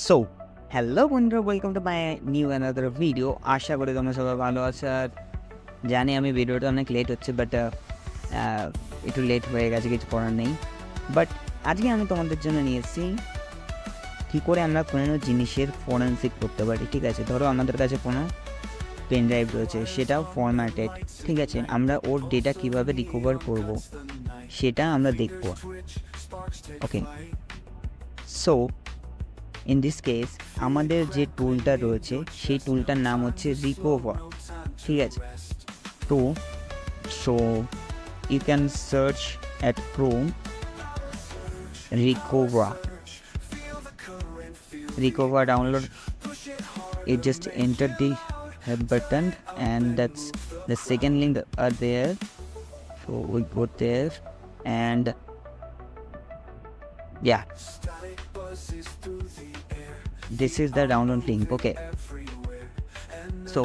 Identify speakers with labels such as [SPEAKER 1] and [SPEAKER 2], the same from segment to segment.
[SPEAKER 1] So hello বন্ধুরা, welcome to my new another video. আশা করি তোমরা সবাই ভালো আছো। আর জানি আমি ভিডিওটা অনেক লেট হচ্ছে, বাট একটু লেট হয়ে গেছে, কিছু করার নেই। বাট আজকে আমি তোমাদের জন্য নিয়ে এসেছি কী করে আমরা কোনো জিনিসের ফরেনসিক করতে পারি। ঠিক আছে, ধরো আমাদের কাছে কোনো পেন ড্রাইভ রয়েছে, সেটাও ফরম্যাটেড। ঠিক আছে, আমরা ওর ডেটা কীভাবে রিকভার করব সেটা আমরা দেখব। ওকে, সো ইন দিস কেস আমাদের যে টুলটা রয়েছে সেই টুলটার নাম হচ্ছে রিকভার। ঠিক আছে, তো so you can search at Chrome recover download. You just enter the help button and that's the second link are there. So we go there and yeah, this is the download link. Okay, so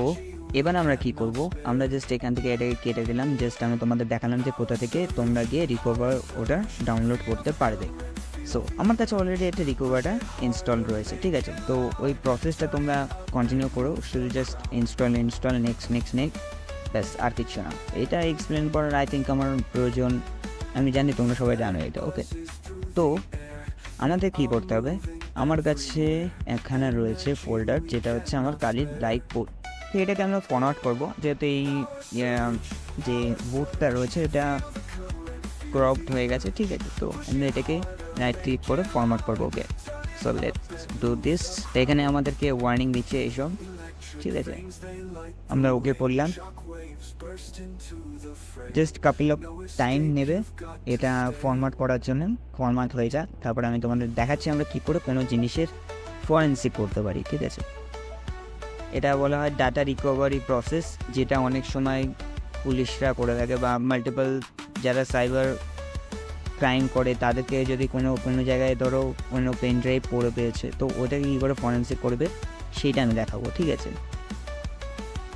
[SPEAKER 1] এবার আমরা কি করব, আমরা just এখান থেকে এটাকে কেটে দিলাম। জাস্ট আমি তোমাদের দেখালাম যে কোথা থেকে তোমরা গিয়ে রিকভার ওটা ডাউনলোড করতে পারবে। সো আমার কাছে অলরেডি একটা রিকভারটা ইনস্টল রয়েছে। ঠিক আছে, তো ওই প্রসেসটা তোমরা কন্টিনিউ করো, শুধু জাস্ট ইনস্টল নেক্সট ব্যাস, আর কিছু না। এটা এক্সপ্লেন করার আই থিঙ্ক আমার প্রয়োজন, আমি জানি তোমরা সবাই জানো এটা। ওকে, তো আমাদের কী করতে হবে, আমার কাছে এখানে রয়েছে ফোল্ডার, যেটা হচ্ছে আমার কালির লাইভ কোড। তো এটাকে আমরা ফরম্যাট করবো, যেহেতু এই যে বুটটা রয়েছে এটা ক্রপড হয়ে গেছে। ঠিক আছে, তো আমরা এটাকে রাইট ক্লিক করে ফরম্যাট করবো। ওকে, সো লেটস ডু দিস। তো এখানে আমাদেরকে ওয়ার্নিং দিচ্ছে এইসব। ঠিক আছে, আমরা ওকে করলাম। জাস্ট কাপল অফ টাইম নেবে এটা ফরম্যাট করার জন্য। ফরম্যাট হয়ে যাক, তারপরে আমি তোমাদের দেখাচ্ছি আমরা কী করে কোনো জিনিসের ফরেনসিক করতে পারি। ঠিক আছে, এটা বলা হয় ডাটা রিকভারি প্রসেস, যেটা অনেক সময় পুলিশরা করে থাকে বা মাল্টিপল যারা সাইবার ক্রাইম করে তাদেরকে যদি কোনো জায়গায় ধরো কোনো পেন ড্রাইভ পড়ে পেয়েছে, তো ওটাকে কী করে ফরেনসিক করবে সেইটা আমি দেখাবো। ঠিক আছে,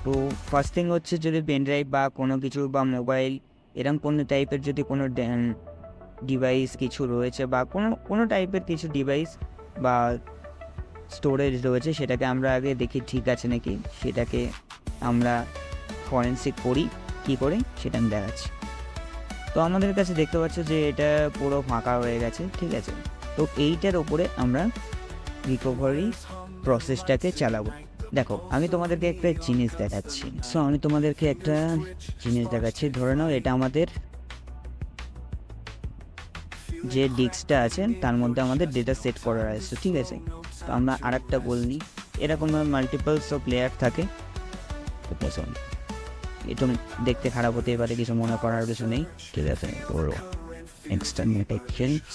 [SPEAKER 1] তো ফার্স্ট থিং হচ্ছে, যদি পেন ড্রাইভ বা কোনো কিছু বা মোবাইল এরকম কোনো টাইপের যদি কোনো ডিভাইস কিছু রয়েছে বা কোনো টাইপের কিছু ডিভাইস বা স্টোরেজ রয়েছে, সেটাকে আমরা আগে দেখি ঠিক আছে নাকি, সেটাকে আমরা ফরেনসিক করি কী করে সেটা আমি দেখাচ্ছি। তো আমাদের কাছে দেখতে পাচ্ছ যে এটা পুরো ফাঁকা হয়ে গেছে। ঠিক আছে, তো এইটার ওপরে আমরা রিকভারি প্রসেসটাকে চালাবো। দেখো, আমি তোমাদেরকে একটা জিনিস দেখাচ্ছি। সো আমি তোমাদেরকে একটা জিনিস দেখাচ্ছি। ধরে নাও এটা আমাদের যে ডিস্কটা আছে তার মধ্যে আমাদের ডেটা সেট করা আছে। ঠিক আছে, তো আমরা আর একটা বলনি, এরকম মাল্টিপল সব লেয়ার থাকে। এটা দেখতে খারাপ হতে পারে, কিছু মনে করার কিছু নেই। ঠিক আছে,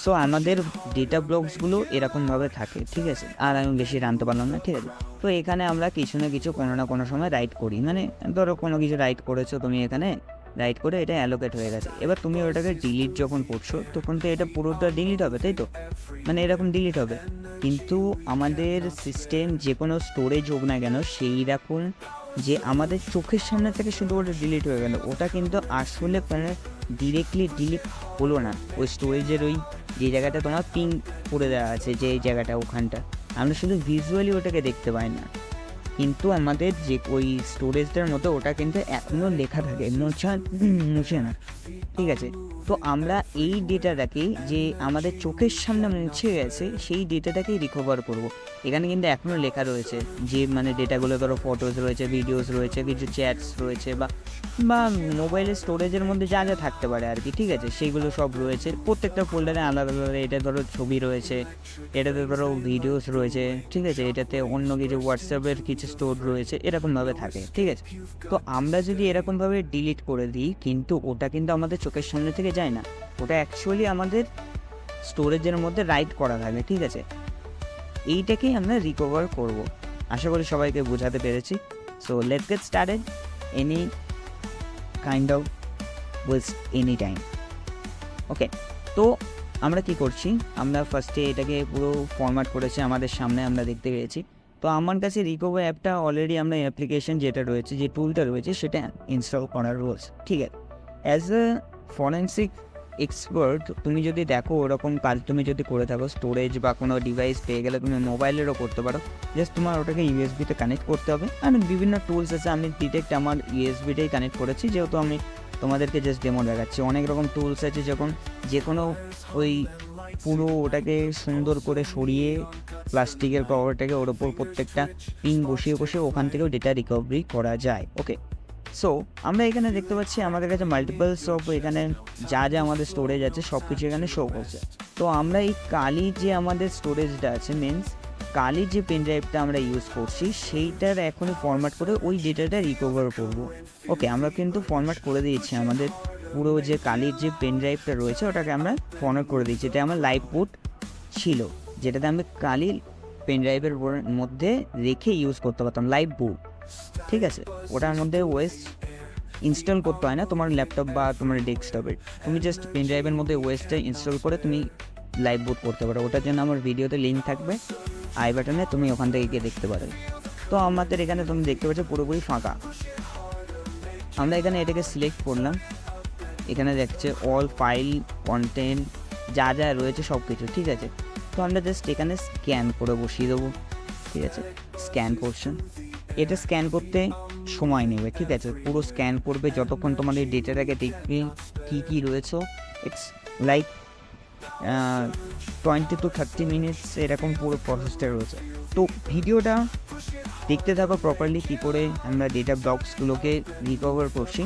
[SPEAKER 1] সো আমাদের ডেটা ব্লকসগুলো এরকমভাবে থাকে। ঠিক আছে, আর আমি বেশি জানতে পারলাম না। ঠিক আছে, তো এখানে আমরা কিছু না কিছু কোনো না কোনো সময় রাইট করি, মানে ধরো কোনো কিছু রাইট করেছো তুমি, এখানে রাইট করে এটা অ্যালোকেট হয়ে গেছে। এবার তুমি ওটাকে ডিলিট যখন করছো তখন তো এটা পুরোটা ডিলিট হবে, তাই তো, মানে এরকম ডিলিট হবে। কিন্তু আমাদের সিস্টেম যে কোনো স্টোরেজ হোক না কেন, সেই রকম যে আমাদের চোখের সামনে থেকে শুধু ওটা ডিলিট হয়ে গেল, ওটা কিন্তু আসলে মানে ডিরেক্টলি ডিলিট হলো না। ওই স্টোরেজের ওই যে জায়গাটা তোমার পিং করে দেওয়া আছে, যে এই জায়গাটা ওখানটা আমরা শুধু ভিজুয়ালি ওটাকে দেখতে পাই না, কিন্তু আমাদের যে ওই স্টোরেজটার মতো ওটা কিন্তু এখনও লেখা থাকে, মুছে না। ঠিক আছে, তো আমরা এই ডেটাটাকে যে আমাদের চোখের সামনে মুছে গেছে সেই ডেটাটাকেই রিকভার করব। এখানে কিন্তু এখনও লেখা রয়েছে যে মানে ডেটাগুলো, ধরো ফটোস রয়েছে, ভিডিওস রয়েছে, কিছু চ্যাটস রয়েছে বা মোবাইলের স্টোরেজের মধ্যে যা যা থাকতে পারে আর কি। ঠিক আছে, সেইগুলো সব রয়েছে প্রত্যেকটা ফোল্ডারে আলাদা আলাদা। এটা ধরো ছবি রয়েছে, এটাতে ধরো ভিডিওস রয়েছে। ঠিক আছে, এটাতে অন্য কিছু হোয়াটসঅ্যাপের কিছু স্টোর রয়েছে, এরকমভাবে থাকে। ঠিক আছে, তো আমরা যদি এরকমভাবে ডিলিট করে দিই, কিন্তু ওটা কিন্তু আমাদের চোখের সামনে থেকে যায় না, ওটা অ্যাকচুয়ালি আমাদের স্টোরেজের মধ্যে রাইট করা থাকে। ঠিক আছে, এইটাকেই আমরা রিকভার করব। আশা করি সবাইকে বোঝাতে পেরেছি। So let's get started any kind of waste any time. Okay, তো আমরা কি করছি, আমরা ফার্স্টে এটাকে পুরো ফরম্যাট করেছি আমাদের সামনে, আমরা দেখতে পেয়েছি। তো আমার কাছে রিকভার অ্যাপটা অলরেডি আমরা অ্যাপ্লিকেশন যেটা রয়েছে, যে টুলটা রয়েছে সেটা ইনস্টল করার রয়েছে। ঠিক আছে, অ্যাজ এ ফরেনসিক এক্সপার্ট, তুমি যদি দেখো ওরকম কাজ তুমি যদি করে থাকো, স্টোরেজ বা কোনো ডিভাইস পেয়ে গেলে তুমি মোবাইলেরও করতে পারো। জাস্ট তোমার ওটাকে ইউএসবিতে কানেক্ট করতে হবে। আর বিভিন্ন টুলস আছে, আমি ডিরেক্ট আমার ইউএসবিটাই কানেক্ট করেছি, যেহেতু আমি তোমাদেরকে জাস্ট ডেমো দেখাচ্ছি। অনেক রকম টুলস আছে, যখন যে কোনো ওই পুরো ওটাকে সুন্দর করে সরিয়ে প্লাস্টিকের কভারটাকে ওর ওপর প্রত্যেকটা পিন বসিয়ে বসিয়ে ওখান থেকেও ডেটা রিকভারি করা যায়। ওকে, সো আমরা এখানে দেখতে পাচ্ছি আমাদের কাছে মাল্টিপল সব, এখানে যা যা আমাদের স্টোরেজ আছে সব কিছু এখানে শো করছে। তো আমরা এই কালি যে আমাদের স্টোরেজটা আছে, মিনস কালি যে পেন ড্রাইভটা আমরা ইউজ করছি সেইটার এখনই ফরম্যাট করে ওই ডেটাটা রিকভার করব। ওকে, আমরা কিন্তু ফরম্যাট করে দিয়েছি আমাদের পুরো যে কালির যে পেন ড্রাইভটা রয়েছে ওটাকে আমরা ফরম্যাট করে দিয়েছি। এটা আমার লাইভ বুট ছিল, যেটাতে আমি কালি পেন ড্রাইভের মধ্যে রেখে ইউজ করতে পারতাম, লাইভ বুট। ঠিক আছে, ওটার মধ্যে ওএস ইনস্টল করতে হয় না তোমার ল্যাপটপ বা তোমার ডেস্কটপে, তুমি জাস্ট পেন ড্রাইভের মধ্যে ওএসটা ইনস্টল করে তুমি লাইভ বুট করতে পারো। ওটার জন্য আমার ভিডিওতে লিঙ্ক থাকবে আই বাটনে, তুমি ওখান থেকে গিয়ে দেখতে পারো। তো আমাদের এখানে তুমি দেখতে পাচ্ছ পুরোপুরি ফাঁকা। আমরা এখানে এটাকে সিলেক্ট করলাম, এখানে দেখছে অল ফাইল কন্টেন্ট যা যা রয়েছে সব কিছু। ঠিক আছে, তো আমরা জাস্ট এখানে স্ক্যান করে বসিয়ে দেবো। ঠিক আছে, স্ক্যান করছেন, এটা স্ক্যান করতে সময় নেবে। ঠিক আছে, পুরো স্ক্যান করবে যতক্ষণ তোমাদের ডেটাটাকে দেখবে কী কী রয়েছে। ইটস লাইক 20 to 30 মিনিটস এরকম পুরো প্রসেসটা রয়েছে। তো ভিডিওটা দেখতে থাকো প্রপারলি কী করে আমরা ডেটা ব্লকসগুলোকে রিকভার করছি।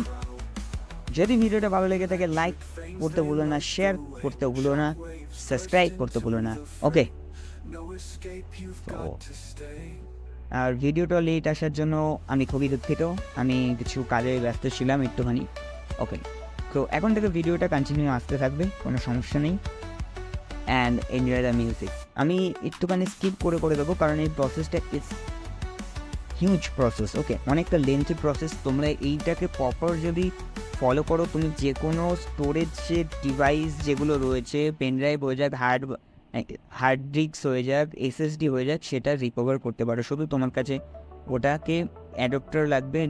[SPEAKER 1] যদি ভিডিওটা ভালো লেগে থাকে লাইক করতে ভুলো না, শেয়ার করতে ভুলো না, সাবস্ক্রাইব করতে ভুলো না। ওকে, আর ভিডিওটা লেট আসার জন্য আমি খুবই দুঃখিত, আমি কিছু কাজে ব্যস্ত ছিলাম একটুখানি। ওকে, তো এখন থেকে ভিডিওটা কন্টিনিউ আসতে থাকবে, কোনো সমস্যা নেই। And enjoy the music. আমি একটুখানি স্কিপ করে দেবো, কারণ এই প্রসেসটা ইজ হিউজ প্রসেস। ওকে, অনেকটা লেন্থি প্রসেস। তোমরা এইটাকে প্রপার যদি ফলো করো, তুমি যে কোনো স্টোরেজের ডিভাইস যেগুলো রয়েছে, পেন ড্রাইভ হয়ে যাক, হার্ড ডিস্ক হয়ে যাক, এসএসডি হয়ে যাক, সেটা রিকভার করতে পারো। শুধু তোমার কাছে ওটাকে অ্যাডাপ্টার লাগবে,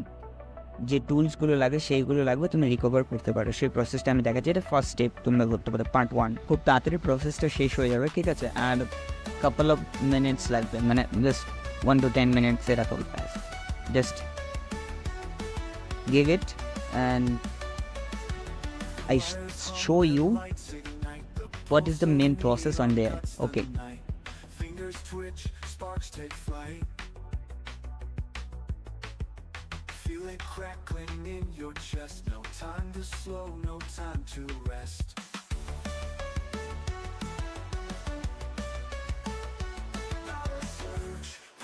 [SPEAKER 1] যে টুলসগুলো লাগে সেইগুলো লাগবে, তুমি রিকভার করতে পারো। সেই প্রসেসটা আমি দেখাচ্ছি, এটা ফার্স্ট স্টেপ তোমরা করতে পারো, পার্ট 1। খুব তাড়াতাড়ি প্রসেসটা শেষ হয়ে যাবে। ঠিক আছে, আর কাপল অফ মিনিটস লাগবে, মানে জাস্ট 1 to 10 minutes এরকম। Just give it and I show you what is the main process on there. Okay, fingers twitch, sparks take flight, feel it crackling in your chest, no time to slow, no time to rest.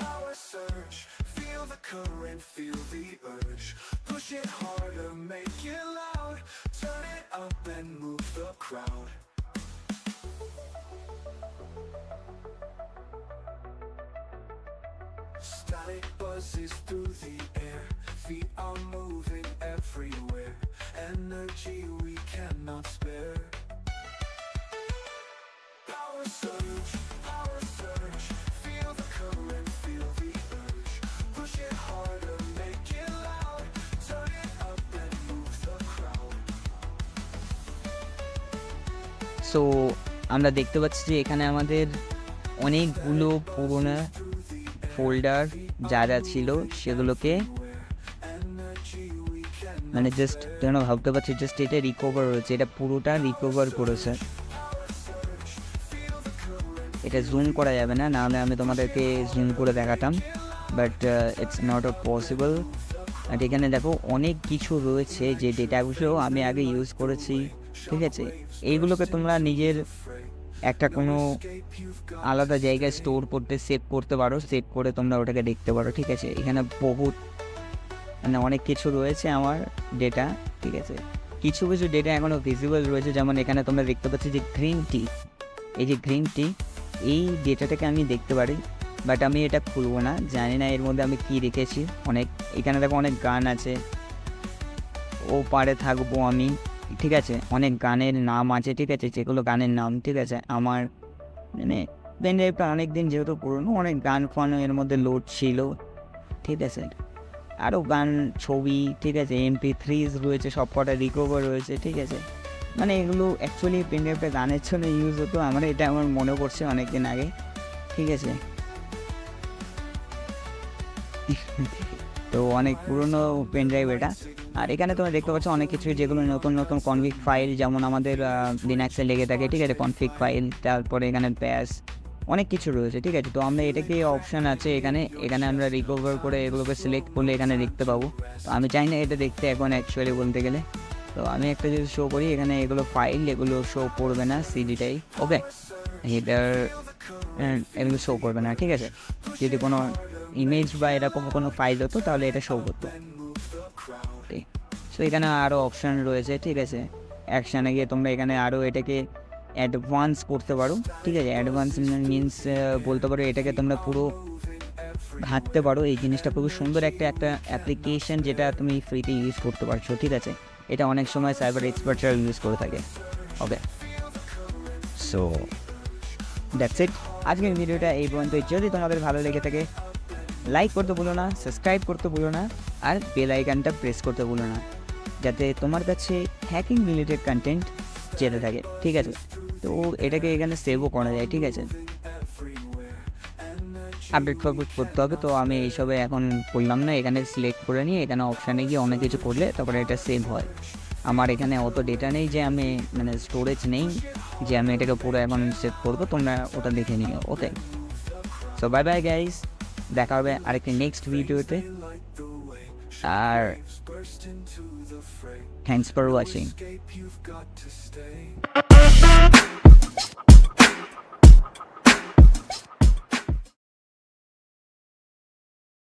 [SPEAKER 1] Power surge, feel the current, feel the urge, push it harder, make it loud, turn it up and move the crowd. Static buzzes through the air, feet are moving everywhere, energy we cannot spare. Power surge, feel the current, feel the urge, push it harder, make it loud, turn it up and move the crowd. So আমরা দেখতে পাচ্ছি যে এখানে আমাদের অনেকগুলো পুরোনো folder যা যা ছিল সেগুলোকে মানে জাস্ট যেন ভাবতে পারছি, জাস্ট এটা রিকভার হয়েছে, এটা পুরোটা রিকভার করেছে। এটা জুম করা যাবে না, নাহলে আমি তোমাদেরকে জুম করে দেখাতাম, but it's not a possible. আর এখানে দেখো অনেক কিছু রয়েছে যে ডেটাগুলো আমি আগে ইউজ করেছি। ঠিক আছে, এইগুলোকে তোমরা নিজের একটা কোনো আলাদা জায়গায় স্টোর করতে, সেভ করতে পারো, সেভ করে তোমরা ওটাকে দেখতে পারো। ঠিক আছে, এখানে বহুত মানে অনেক কিছু রয়েছে আমার ডেটা। ঠিক আছে, কিছু কিছু ডেটা এখনও ভিজিবল রয়েছে, যেমন এখানে তোমরা দেখতে পাচ্ছ যে গ্রিন টি, এই যে গ্রিন টি, এই ডেটাটাকে আমি দেখতে পারি, বাট আমি এটা খুলবো না, জানি না এর মধ্যে আমি কি রেখেছি। অনেক এখানে দেখো অনেক গান আছে, ও পারে থাকবো আমি। ঠিক আছে, অনেক গানের নাম আছে। ঠিক আছে, যেগুলো গানের নাম, ঠিক আছে, আমার মানে পেন ড্রাইভটা অনেক দিন যেহেতু পুরনো, অনেক গান ফান এর মধ্যে লোড ছিল। ঠিক আছে, আরও গান, ছবি, ঠিক আছে, MP3s রয়েছে, সব কটা রিকভার রয়েছে। ঠিক আছে, মানে এগুলো অ্যাকচুয়ালি পেন ড্রাইভটা গানের জন্য ইউজ হতো, এটা আমার মনে পড়ছে অনেক দিন আগে, ঠিক আছে। তো অনেক পুরনো পেন ড্রাইভ এটা। আর এখানে তোমরা দেখতে পাচ্ছ অনেক কিছু যেগুলো নতুন নতুন কনফিগ ফাইল, যেমন আমাদের লিনাক্সে লেগে থাকে, ঠিক আছে, কনফিগ ফাইল, তারপরে এখানে ব্যাস অনেক কিছু রয়েছে, ঠিক আছে। তো আমরা এটাকে অপশান আছে এখানে আমরা রিকভার করে এগুলোকে সিলেক্ট করলে এখানে দেখতে পাবো। তো আমি চাই না এটা দেখতে এখন অ্যাকচুয়ালি বলতে গেলে। তো আমি একটা যদি শো করি এখানে, এগুলো ফাইল, এগুলো শো করবে না, সিডিটাই ওকে, এটার এগুলো শো করবে না, ঠিক আছে। যদি কোনো ইমেজ বা এরকম কোনো ফাইল হতো তাহলে এটা শো করতো। সো এখানে আরও অপশান রয়েছে, ঠিক আছে। অ্যাকশানে গিয়ে তোমরা এখানে আরও এটাকে অ্যাডভান্স করতে পারো, ঠিক আছে। অ্যাডভান্স মিনস বলতে পারো এটাকে তোমরা পুরো ঘাঁটতে পারো। এই জিনিসটা খুবই সুন্দর একটা অ্যাপ্লিকেশন, যেটা তুমি ফ্রিতে ইউজ করতে পারছো, ঠিক আছে। এটা অনেক সময় সাইবার এক্সপার্টরা ইউজ করে থাকে, ওকে। সো দ্যাটস ইট, আজকের ভিডিওটা এই পর্যন্তই। যদি তোমাদের ভালো লেগে থাকে লাইক করতে ভুলো না, সাবস্ক্রাইব করতে ভুলো না, আর বেল আইকনটা প্রেস করতে ভুলো না, যাতে তোমার কাছে হ্যাকিং রিলেটেড কন্টেন্ট যেতে থাকে, ঠিক আছে। তো এটাকে এখানে সেভও করা যায়, ঠিক আছে। আপডেট করতে হবে, তো আমি এইসবে এখন করলাম না। এখানে সিলেক্ট করে নিয়ে এখানে অপশানে গিয়ে অনেক কিছু করলে তারপরে এটা সেভ হয়। আমার এখানে অত ডেটা নেই যে আমি স্টোরেজ নেই যে আমি এটাকে পুরো এখন সেভ করবো, তোমরা ওটা দেখে নিও, ওকে। সো বাই বাই গাইস, দেখা হবে আরেকটি নেক্সট ভিডিওতে, আর থ্যাংকস ফর ওয়াচিং।